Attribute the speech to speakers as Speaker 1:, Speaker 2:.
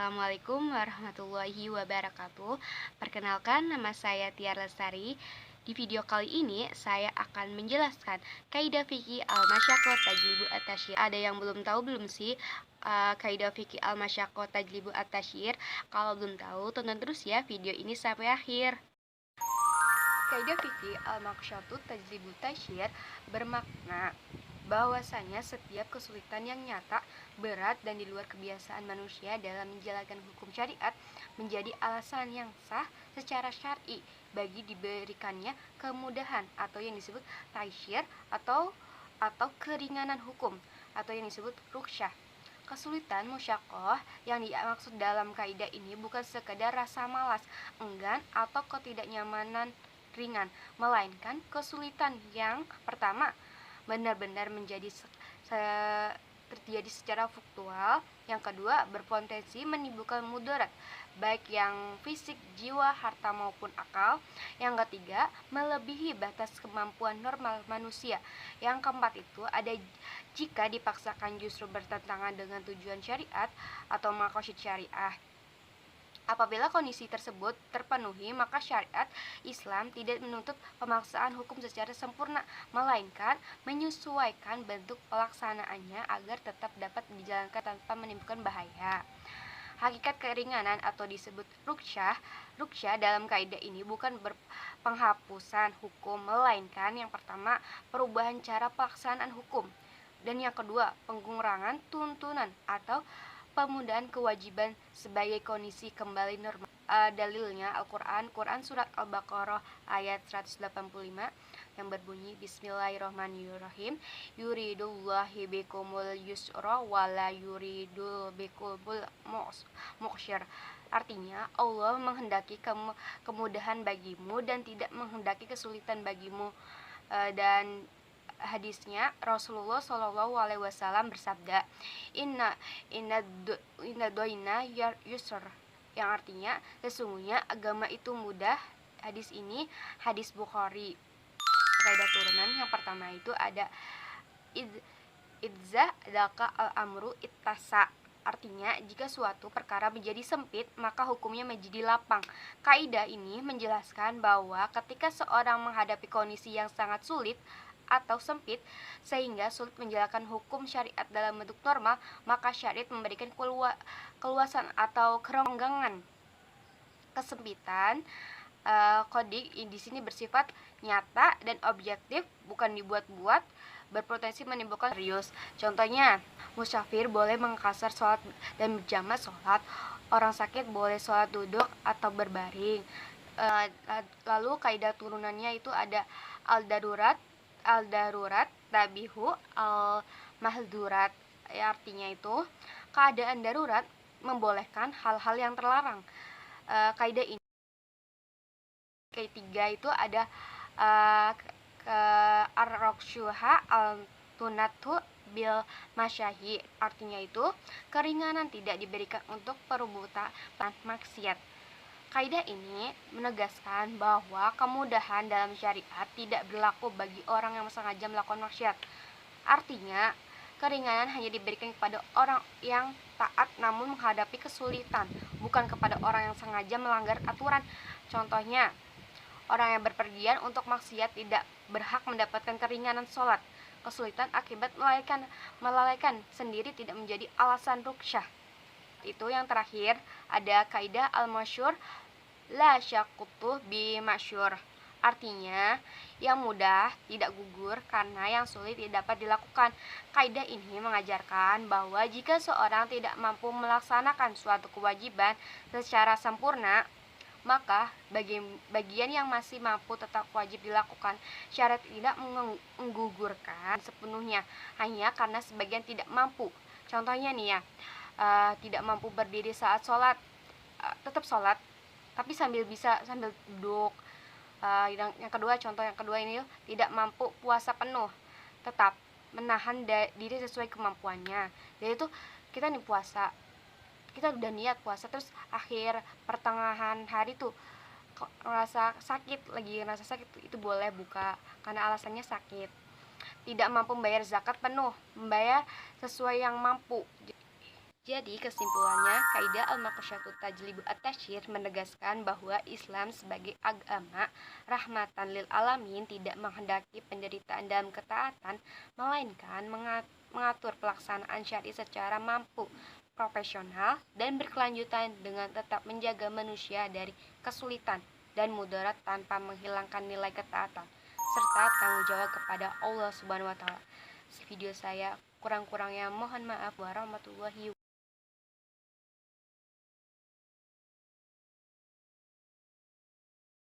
Speaker 1: Assalamualaikum warahmatullahi wabarakatuh. Perkenalkan, nama saya Tiar Lestari. Di video kali ini saya akan menjelaskan kaidah fikih al-masyaqqah tajlibu at-tasyir. Ada yang belum tahu belum sih kaidah fikih al-masyaqqah tajlibu at-tasyir? Kalau belum tahu, tonton terus ya video ini sampai akhir. Kaidah fikih al-masyaqqah tajlibu at-tasyir bermakna bahwasanya setiap kesulitan yang nyata, berat, dan di luar kebiasaan manusia dalam menjalankan hukum syariat menjadi alasan yang sah secara syar'i bagi diberikannya kemudahan atau yang disebut taisyir atau keringanan hukum atau yang disebut rukhsah. Kesulitan musyaqqah yang dimaksud dalam kaidah ini bukan sekedar rasa malas, enggan, atau ketidaknyamanan ringan, melainkan kesulitan yang pertama benar-benar terjadi secara faktual, yang kedua berpotensi menimbulkan mudarat baik yang fisik, jiwa, harta maupun akal, yang ketiga melebihi batas kemampuan normal manusia, yang keempat itu ada jika dipaksakan justru bertentangan dengan tujuan syariat atau maqasid syariah. Apabila kondisi tersebut terpenuhi, maka syariat Islam tidak menuntut pemaksaan hukum secara sempurna, melainkan menyesuaikan bentuk pelaksanaannya agar tetap dapat dijalankan tanpa menimbulkan bahaya. Hakikat keringanan atau disebut rukhsah dalam kaidah ini bukan penghapusan hukum, melainkan yang pertama perubahan cara pelaksanaan hukum, dan yang kedua pengurangan tuntunan atau pemudahan kewajiban sebagai kondisi kembali normal. Dalilnya Quran surat Al-Baqarah ayat 185 yang berbunyi Bismillahirrahmanirrahim, yuridullahu bikumul yusra wala yuridul bikumul muqsyir. Artinya Allah menghendaki kemudahan bagimu dan tidak menghendaki kesulitan bagimu. Dan hadisnya Rasulullah Shallallahu Alaihi Wasallam bersabda, inna doina yusr, yang artinya sesungguhnya agama itu mudah. Hadis ini hadis Bukhari. Kaidah turunan yang pertama itu ada idza daka al-amru ittasa, artinya jika suatu perkara menjadi sempit maka hukumnya menjadi lapang. Kaidah ini menjelaskan bahwa ketika seorang menghadapi kondisi yang sangat sulit atau sempit sehingga sulit menjalankan hukum syariat dalam bentuk normal, maka syariat memberikan keluasan atau keronggangan. Kesempitan kodik di sini bersifat nyata dan objektif, bukan dibuat-buat, berpotensi menimbulkan serius. Contohnya, musafir boleh mengkasar sholat dan berjamaah sholat, orang sakit boleh sholat duduk atau berbaring. Lalu kaidah turunannya itu ada al-darurat tabihu al-mahdurat, artinya itu keadaan darurat membolehkan hal-hal yang terlarang. Kaidah ini ketiga itu ada ar-rakshuha al-tunatu bil masyahi, artinya itu keringanan tidak diberikan untuk perbuatan maksiat. Kaidah ini menegaskan bahwa kemudahan dalam syariat tidak berlaku bagi orang yang sengaja melakukan maksiat. Artinya, keringanan hanya diberikan kepada orang yang taat namun menghadapi kesulitan, bukan kepada orang yang sengaja melanggar aturan. Contohnya, orang yang berpergian untuk maksiat tidak berhak mendapatkan keringanan sholat. Kesulitan akibat melalaikan sendiri tidak menjadi alasan rukhsah. Itu yang terakhir ada kaidah al-masyhur la syaqutu bi masyhur, artinya yang mudah tidak gugur karena yang sulit tidak dapat dilakukan. Kaidah ini mengajarkan bahwa jika seorang tidak mampu melaksanakan suatu kewajiban secara sempurna, maka bagian yang masih mampu tetap wajib dilakukan. Syariat tidak menggugurkan sepenuhnya hanya karena sebagian tidak mampu. Contohnya nih ya, tidak mampu berdiri saat sholat, tetap sholat tapi sambil duduk. Yang kedua, contoh yang kedua ini tidak mampu puasa penuh, tetap menahan diri sesuai kemampuannya. Jadi itu kita nih puasa, kita udah niat puasa, terus akhir pertengahan hari tuh ngerasa sakit, itu boleh buka karena alasannya sakit. Tidak mampu membayar zakat penuh, membayar sesuai yang mampu. Jadi kesimpulannya, kaidah al-maqasyatut tajlibu at-tasyir menegaskan bahwa Islam sebagai agama rahmatan lil alamin tidak menghendaki penderitaan dalam ketaatan, melainkan mengatur pelaksanaan syar'i secara mampu, profesional, dan berkelanjutan dengan tetap menjaga manusia dari kesulitan dan mudarat tanpa menghilangkan nilai ketaatan serta tanggung jawab kepada Allah Subhanahu wa taala. Video saya kurang-kurangnya mohon maaf warahmatullahi